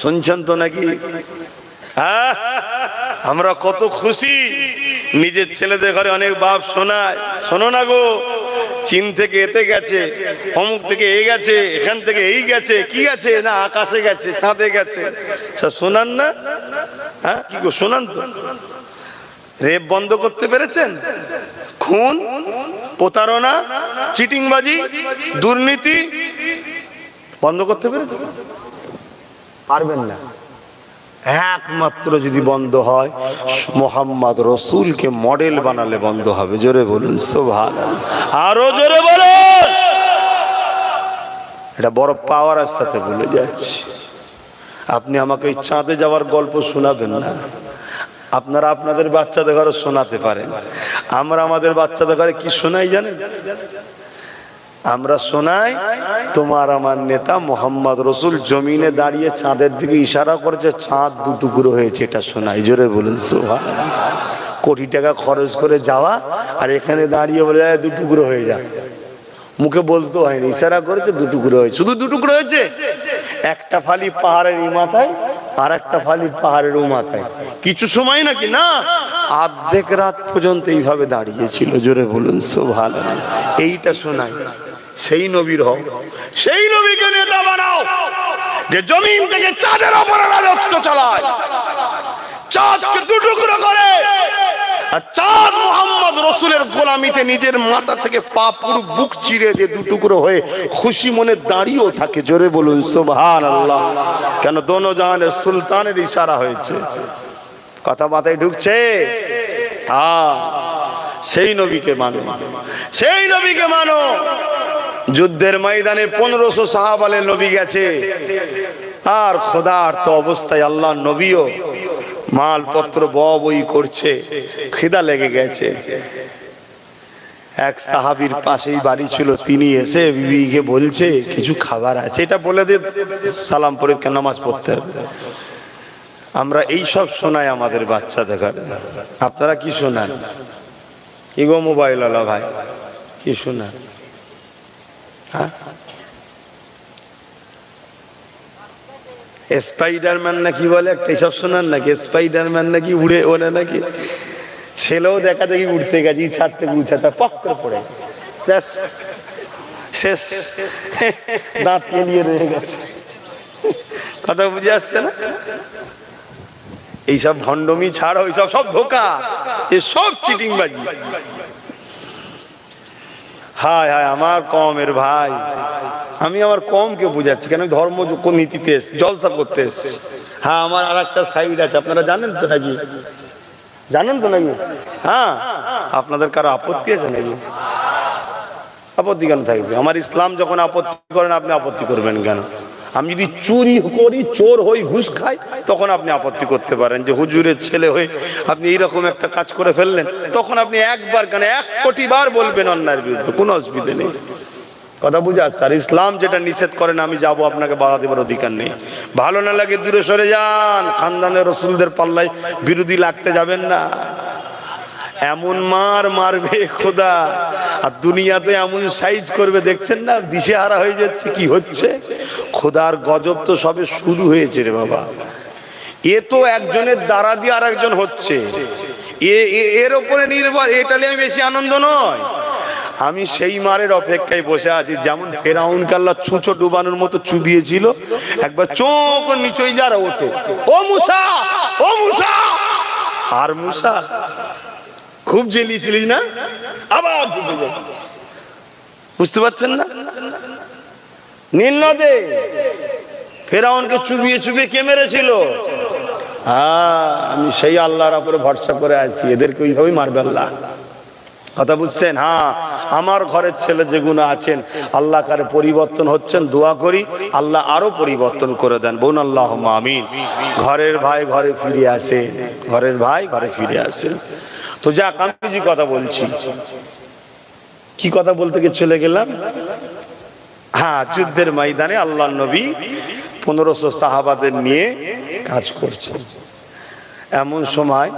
শুনছেন তো নাকি? হ্যাঁ, আমরা কত খুশি নিজের ছেলেদের ঘরে অনেক বাপ শোনায়, শোনো না গো, চীন থেকে এতে গেছে, অমুক থেকে এই গেছে, এখান থেকে এই গেছে, কি গেছে না আকাশে গেছে, চাঁদে গেছে, শোনান না? হ্যাঁ কি গো, শোনান তো। রেপ বন্ধ করতে পেরেছেন? খুন, প্রতারণা, চিটিংবাজি, দুর্নীতি বন্ধ করতে পেরেছেন? পারবেন না। একমাত্র যদি বন্ধ হয়, মোহাম্মদ রসুলকে মডেল বানালে বন্ধ হবে। জোরে বলুন সুবহানাল্লাহ, আরো জোরে বলুন। এটা বড় পাওয়ারের সাথে বলে যাচ্ছি। আপনি আমাকে এই চাঁদে যাওয়ার গল্প শোনাবেন না, আপনারা আপনাদের বাচ্চাদের ঘরে শোনাতে পারেন। আমরা আমাদের বাচ্চাদের ঘরে কি শোনাই জানেন? আমরা শোনাই, তোমার আমার নেতা মোহাম্মদ রসুল জমিনে দাঁড়িয়ে চাঁদের দিকে ইশারা করেছে, চাঁদ দু টুকরো হয়েছে, এটা শোনাই। জোরে বলুন সুবহানাল্লাহ। কোটি টাকা খরচ করে যাওয়া, আর এখানে দাঁড়িয়ে বলে দু টুকরো হয়ে যায়। মুখে বলতে হয়নি, ইশারা করেছে, দু টুকরো হয়েছে। শুধু দু টুকরো হয়েছে, একটা ফালি পাহাড়ের ই মাথায় আর একটা ফালি পাহাড়ের ও মাথায়। কিছু সময় নাকি না, অর্ধেক রাত পর্যন্ত এইভাবে দাঁড়িয়েছিল। জোরে বলুন সুবহানাল্লাহ। এইটা শোনাই। সেই নবীর হও, সেই নবীকে নেতা বানাও যে জমিন থেকে চাঁদের উপরে রাজত্ব চালায়, চাঁদকে দু টুকরো করে, আর চাঁদ মোহাম্মদ রসুলের গোলামিতে নিজের মাথা থেকে পা পুরো বুক চিরে দিয়ে দু টুকরো হয়ে খুশি মনে দাঁড়িয়েও থাকে। জোরে বলুন সুবহানাল্লাহ। কেন? দোনো জাহানের সুলতানের ইশারা হয়েছে। কথা মাথায় ঢুকছে? হ্যাঁ, সেই নবীকে মানো, সেই নবীকে মানো। যুদ্ধের ময়দানে 1500 সাহাবালে নবী গেছে, আর খোদার তো অবস্থায় আল্লাহ নবীও মালপত্র বই করছে, খিদা লেগে গেছে। এক সাহাবীর পাশেই বাড়ি ছিল, তিনি এসে বিবিকে বলছে কিছু খাবার আছে, এটা বলে দিয়ে সালাম পড়ে নামাজ পড়তে হবে। আমরা এই সব শোনাই আমাদের বাচ্চাদের ঘরে। আপনারা কি শোনান? কি গো মোবাইল ওয়ালা ভাই, কি শোনান? হ্যাঁ, স্পাইডারম্যান নাকি বলে একটা, এসব শোনান নাকি? স্পাইডারম্যান নাকি উড়ে ওড়ে নাকি? ছেলেও দেখা দেখি উঠতে গেছে, ছাদ থেকে উঠাতে পক করে পড়ে শেষ, দাঁত কেলিয়ে রয়ে গেছে। কথা বুঝে আসছে না? এইসব ভণ্ডমি ছাড়া, ওইসব সব ধোকা, এসব চিটিংবাজি। হায় হায় আমার কমের ভাই, আমি আমার কমকে বুঝাচ্ছি, কেন ধর্ম নীতিতে জলসা করতে এসছি। হ্যাঁ, আমার আর একটা সাইড আছে, আপনারা জানেন তো নাকি? জানেন তো নাকি? হ্যাঁ, আপনাদের কারো আপত্তি আছে নাকি? আপত্তি কেন থাকবে? আমার ইসলাম যখন আপত্তি করেন, আপনি আপত্তি করবেন কেন? আমি যদি চুরি করি, চোর হই, ঘুষ খাই, তখন আপনি আপত্তি করতে পারেন যে হুজুরের ছেলে হয়ে আপনি এইরকম একটা কাজ করে ফেললেন। তখন আপনি একবার কেন 1 কোটি বার বলবেন অন্যায়ের বিরুদ্ধে, কোনো অসুবিধা নেই। কথা বুঝে আসছে? আর ইসলাম যেটা নিষেধ করেন, আমি যাবো, আপনাকে বাধা দেবার অধিকার নেই। ভালো না লাগে দূরে সরে যান, খানদানের রসুলদের পাল্লায় বিরোধী লাগতে যাবেন না। এমন মার মারবে খোদা, আর দুনিয়াতে এমন সাইজ করবে, দেখছেন না দিশেহারা হয়ে যাচ্ছে কি হচ্ছে। খোদার গজব তো সবে শুরু হয়েছে রে বাবা। এ তো একজনের দ্বারা দিয়ে আর একজন হচ্ছে, এর উপরে নির্ভর। এটা নিয়ে বেশি আনন্দ নয়। আমি সেই মারের অপেক্ষায় বসে আছি, যেমন ফেরাউনকে আল্লাহ ছুঁচো ডুবানোর মতো চুবিয়েছিল, একবার চোখ নিচে যারা ওঠে, ও মুসা, ও মুসা। আর মুসা খুব জেলিছিলি না, আবার বুঝতে পারছেন না? নীল নদে ফেরাউনকে চুবিয়ে চুবিয়ে কে মেরেছিল? হ্যাঁ, আমি সেই আল্লাহর উপরে ভরসা করে আছি, এদেরকে ওইভাবেই মারবে আল্লাহ। কথা বুঝছেন? হ্যাঁ, আমার ঘরের ছেলে যেগুলো আছেন, আল্লাহ কারে পরিবর্তন হচ্ছেন, দোয়া করি আল্লাহ আরো পরিবর্তন করে দেন। বোন আল্লাহুম্মা আমিন। ঘরের ভাই ঘরে ফিরে আসে, ঘরের ভাই ঘরে ফিরে আসে। তো যাক, আমি যে কথা বলছি, কি কথা বলতে গিয়ে চলে গেলাম? হ্যাঁ, যুদ্ধের ময়দানে আল্লাহ নবী 1500 সাহাবাদের নিয়ে কাজ করছেন। এমন সময়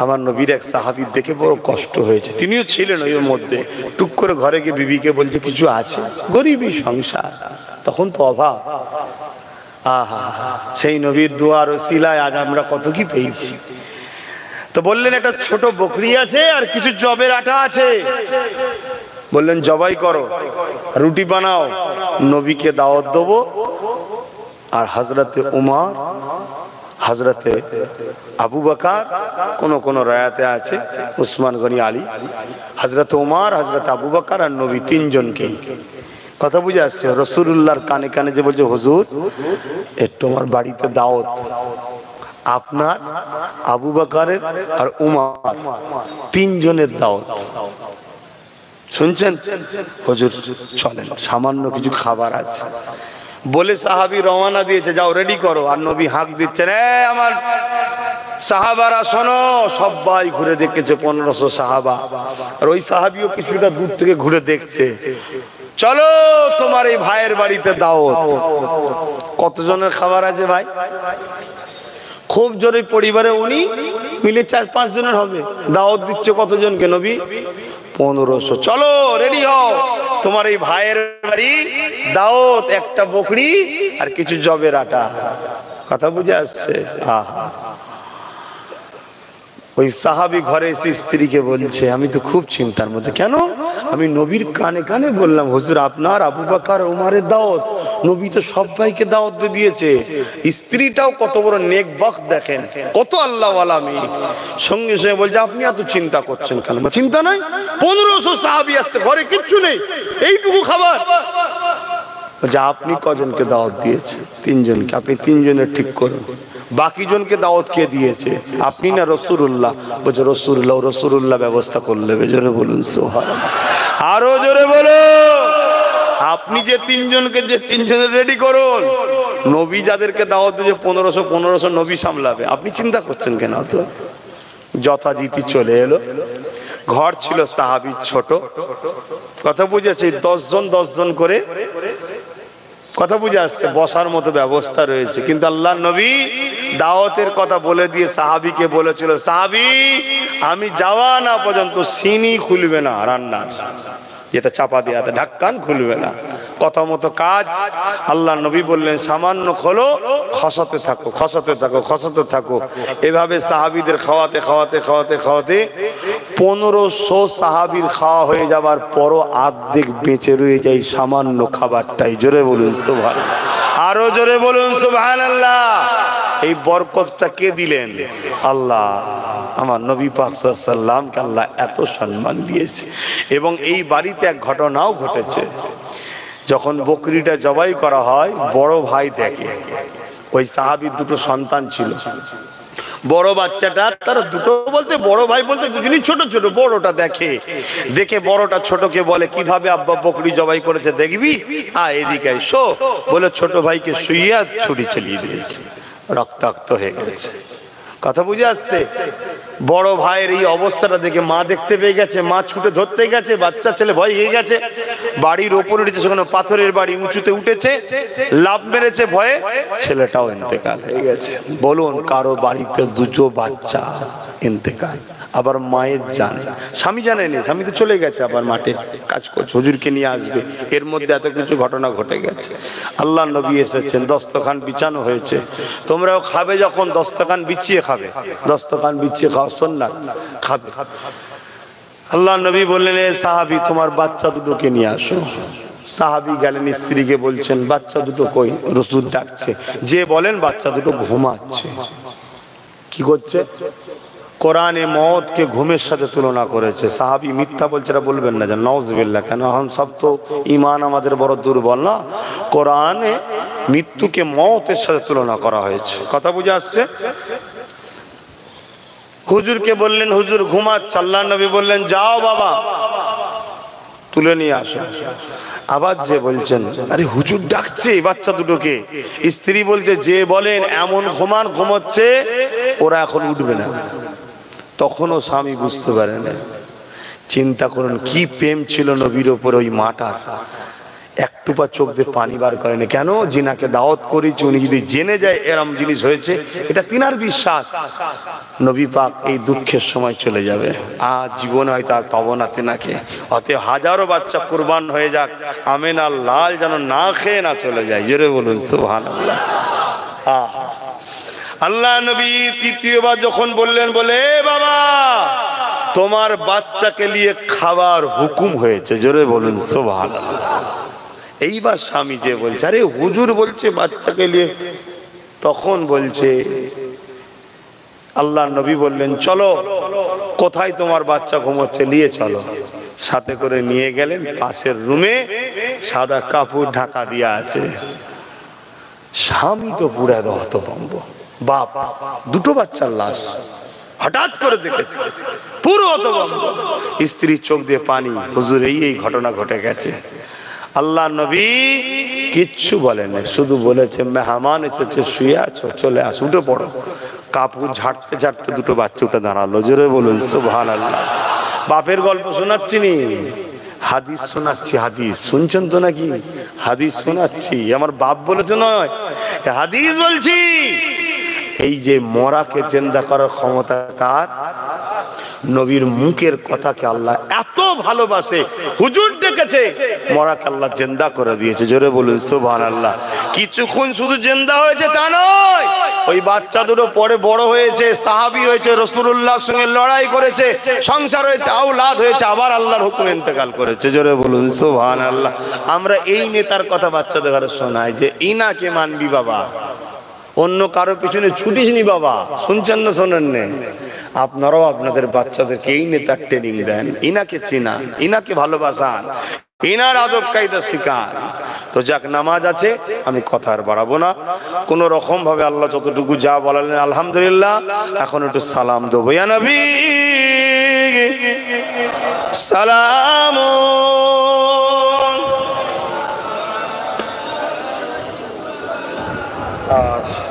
আমার নবীর এক সাহাবী দেখে বড় কষ্ট হয়েছে, তিনিও ছিলেন ওই মধ্যে। টুক করে ঘরে গিয়ে বিবিকে বলছে কিছু আছে, গরিবই সংসার, তখন তো অভাব। আহা, সেই নবীর দুয়ার ওসিলায় আজ আমরা কত কি পেয়েছি। তো বললেন একটা ছোট বকরি আছে আর কিছু জবের আটা আছে, বললেন জবাই করো, রুটি বানাও, নবীকে দাওয়াত দেবো। আর হযরতে উমর, হযরতে আবু বকর, কোন রায়াতে আছে উসমান গনি আলী, হযরতে উমর, হযরতে আবু বকর আর নবী তিনজনকেই। কথা বুঝে আসছে? রাসূলুল্লাহর কানে কানে যে বলছে হুজুর একটু আমার বাড়িতে দাওয়াত, আপনার, আবু বকরের আর উমর তিনজনের দাওয়াত। শুনছেন? হুজুর চলেন, সামান্য কিছু খাবার আছে বলে সাহাবী রওনা দিয়েছে, যাও রেডি করো। আর নবী হাঁক দিচ্ছেন, আমার সাহাবারা শোনো। সবাই ঘুরে দেখেছে, 1500 সাহাবা। আর ওই সাহাবীও কিছুটা দূর থেকে ঘুরে দেখছে। চলো তোমার এই ভাইয়ের বাড়িতে দাওয়াত। কতজনের খাবার আছে ভাই? খুব জোরে পরিবারে উনি মিলে 4-5 জনের হবে। দাওয়াত দিচ্ছে কতজনকে নবী? 1500। চলো রেডি হও, তোমার এই ভাইয়ের বাড়ি দাওয়াত, একটা বকরি আর কিছু জবের আটা। কথা বুঝে আসছে? আহা, ওই সাহাবী ঘরে এসে স্ত্রীকে বলছে, আমি তো খুব চিন্তার মধ্যে। কেন? আমি নবীর কানে কানে বললাম হুজুর আপনার, আবু বকর, উমরের দাওয়াত। নবী তো সবাইকে দাওয়াত দিয়েছে। স্ত্রীটাও কত বড় নেক বখত দেখেন, কত আল্লাহওয়ালা মেয়ে। সঙ্গে সঙ্গে বলছে আপনি এত চিন্তা করছেন কেন? চিন্তা নাই, 1500 সাহাবী আসছে, ঘরে কিচ্ছু নেই, এইটুকু খাবার। যা আপনি কজনকে দাওয়াত দিয়েছে? 3 জনকে। আপনি 3 জনের ঠিক করুন, বাকি জনকে দাওয়াত কে দিয়েছে? আপনি না রাসূলুল্লাহ? বলছে রাসূলুল্লাহ। রাসূলুল্লাহ ব্যবস্থা করলে। জোরে বলুন সুবহানাল্লাহ, আরো জোরে বলো। আপনি যে 3 জনকে, যে 3 জনের রেডি করুন। নবী যাদেরকে দাওয়াত দিয়েছে 1500 নবী সামলাবে, আপনি চিন্তা করছেন কেন? তো যথারীতি চলে এলো। ঘর ছিল সাহাবীর ছোট। কথা বুঝেছে? 10 জন 10 জন করে। কথা বুঝে আসছে? বসার মতো ব্যবস্থা রয়েছে। কিন্তু আল্লাহ নবী দাওয়াতের কথা বলে দিয়ে সাহাবীকে বলেছিল, সাহাবী আমি যাওয়া না পর্যন্ত সিনি খুলবে না, রান্নার যেটা চাপা দেয়া আছে ঢাক্কান খুলবে না। কথা মতো কাজ। আল্লাহ নবী বললেন সামান্য খোলো, খসাতে থাকো, খসাতে থাকো, খসাতে থাকো। এভাবে সাহাবীদের খাওয়াতে খাওয়াতে খাওয়াতে খাওয়াতে 1500 সাহাবীর খাওয়া হয়ে যাবার পরও অর্ধেক বেঁচে রয়ে যায় সামান্য খাবারটাই। জোরে বলুন সুবহানাল্লাহ, আরো জোরে বলুন সুবহানাল্লাহ। এই বরকতটা কে দিলেন? আল্লাহ। আমার নবী পাক সাল্লাল্লাহু আলাইহি ওয়াসাল্লামকে আল্লাহ এত সম্মান দিয়েছে। এবং এই বাড়িতে এক ঘটনাও ঘটেছে। যখন বকরিটা জবাই করা হয়, বড় ভাই দেখে। ওই সাহাবীর 2টো সন্তান ছিল। বড় বাচ্চাটা, তার 2টো বলতে বড় ভাই বলতে দুজনই ছোট ছোট। বড়টা দেখে, দেখে বড়টা ছোটকে বলে কিভাবে আব্বা বকরি জবাই করেছে দেখবি, এদিকে এসো বলে ছোট ভাইকে শুইয়া ছুরি চালিয়ে দিয়েছে, রক্তাক্ত হয়ে গেছে। কথা বুঝে আসছে? বড় ভাইয়ের এই অবস্থাটা দেখে মা দেখতে পেয়ে গেছে, মা ছুটে ধরতে গেছে, বাচ্চা ছেলে ভয় হয়ে গেছে। বাড়ির ওপরে উঠেছে, সেখানে পাথরের বাড়ি উঁচুতে উঠেছে, লাফ মেরেছে ভয়ে, ছেলেটাও ইন্তেকাল হয়ে গেছে। বলুন, কারো বাড়িতে 2টো বাচ্চা ইন্তেকাল, আবার মায়ের জান, স্বামী জানেনি, স্বামী তো চলে গেছে, আবার মাঠে কাজ করছে, হুজুরকে নিয়ে আসবে। এর মধ্যে এত কিছু ঘটনা ঘটে গেছে। আল্লাহ নবী এসেছেন, দস্তরখান বিছানো হয়েছে। তোমরাও খাবে, যখন দস্তরখান বিছিয়ে খাবে, দস্তরখান বিছিয়ে খাওয়া সুন্নাত, খাবে। আল্লাহ নবী বললেন, এ সাহাবী তোমার বাচ্চা 2টোকে নিয়ে আসো। সাহাবী গেলেন, স্ত্রীকে বলছেন বাচ্চা 2টো কই? রাসূল ডাকছে, যে বলেন বাচ্চা 2টো ঘুমাচ্ছে। কি করছে? কোরআনে মওতকে ঘুমের সাথে তুলনা করেছে। সাহাবী মিথ্যা বলছে, এটা বলবেন না, নাউজুবিল্লাহ। কেন? এখন সব তো ঈমান আমাদের বড় দুর্বল না। কোরআনে মৃত্যুকে মওতের সাথে তুলনা করা হয়েছে। কথা বুঝে আসছে? হুজুরকে বললেন, হুজুর ঘুমাচ্ছে। আল্লাহ নবী বললেন, যাও বাবা তুলে নিয়ে আসো। আবার যে বলছেন, আরে হুজুর ডাকছে বাচ্চা 2টোকে। স্ত্রী বলছে, যে বলেন এমন ঘুমোচ্ছে, ওরা এখন উঠবে না। তখনও স্বামী বুঝতে পারে না। চিন্তা করুন কি প্রেম ছিল নবীর ওপর ওই মাটার। একটু পা চোখ দিয়ে পানি বার করেনি। কেন? জিনাকে দাওয়াত করেছি, উনি যদি জেনে যায় এরম জিনিস হয়েছে, এটা তিনার বিশ্বাস, নবী পাক এই দুঃখের সময় চলে যাবে, আজ জীবনে হয়তো আর পাবো না তিনাকে। অতএব হাজারো বাচ্চা কুরবান হয়ে যাক, আমেনা লাল যেন না খেয়ে না চলে যায়। জোরে বলুন সুবহানাল্লাহ। আল্লাহ নবী তৃতীয়বার যখন বললেন, বলে বাবা তোমার বাচ্চাকে নিয়ে খাবার হুকুম হয়েছে, জোরে বলুন সুবহানাল্লাহ। এইবার স্বামী যে বলছে, আরে হুজুর বলছে বাচ্চাকে নিয়ে, তখন বলছে আল্লাহ নবী বললেন, চলো কোথায় তোমার বাচ্চা ঘুমোচ্ছে নিয়ে চলো। সাথে করে নিয়ে গেলেন পাশের রুমে, সাদা কাপড় ঢাকা দিয়া আছে। স্বামী তো পুরা হতভম্ব, বাপ দুটো বাচ্চার লাশ হঠাৎ করে দেখেছে, পুরো হতভম্ব। স্ত্রী চোখ দিয়ে পানি, হুজুর এই ঘটনা ঘটে গেছে। আল্লাহ নবী কিচ্ছু বলেন, শুধু বলেছে মেহমান এসেছে, শুয়ে আছো, চলে আস, উঠে পড়ো। কাপড় ঝাড়তে ঝাড়তে দুটো বাচ্চা উঠে দাঁড়ালো, জোরে বলুন সুবহানাল্লাহ। বাপের গল্প শোনাচ্ছি নি, হাদিস শোনাচ্ছি। হাদিস শুনছেন তো নাকি? হাদিস শোনাচ্ছি, আমার বাপ বলেছে নয়, হাদিস বলছি। এই যে মরাকে জিন্দা করার ক্ষমতা কার? নবীর মুখের কথাকে আল্লাহ এত ভালোবাসে, হুজুর ডেকেছে, মরাকে আল্লাহ জিন্দা করে দিয়েছে, জোরে বলুন সুবহানাল্লাহ। কিছুক্ষণ শুধু জিন্দা হয়েছে তা নয়, ওই বাচ্চা দুটো পরে বড় হয়েছে, সাহাবী হয়েছে, রাসূলুল্লাহর সঙ্গে লড়াই করেছে, সংসার হয়েছে, আওলাদ হয়েছে, আবার আল্লাহর হুকুমে ইন্তেকাল করেছে, জোরে বলুন সুবহানাল্লাহ। আমরা এই নেতার কথা বাচ্চাদের ঘরে শোনাই যে ইনাকে মানবি বাবা, অন্য কারো পিছনে ছুটিস নি বাবা। শুনছেন না শোনেন না? আপনারাও আপনাদের বাচ্চাদেরকে এই নেতার ট্রেনিং দেন, ইনাকে চিনান, ইনাকে ভালোবাসান, ইনার আদব কায়দা শিখান। তো যাক, নামাজ আছে, আমি কথা আর বাড়াবো না। কোন রকম ভাবে আল্লাহ যতটুকু যা বলালেন আলহামদুলিল্লাহ। এখন একটু সালাম দেবো, ইয়া নবী সালাম। আচ্ছা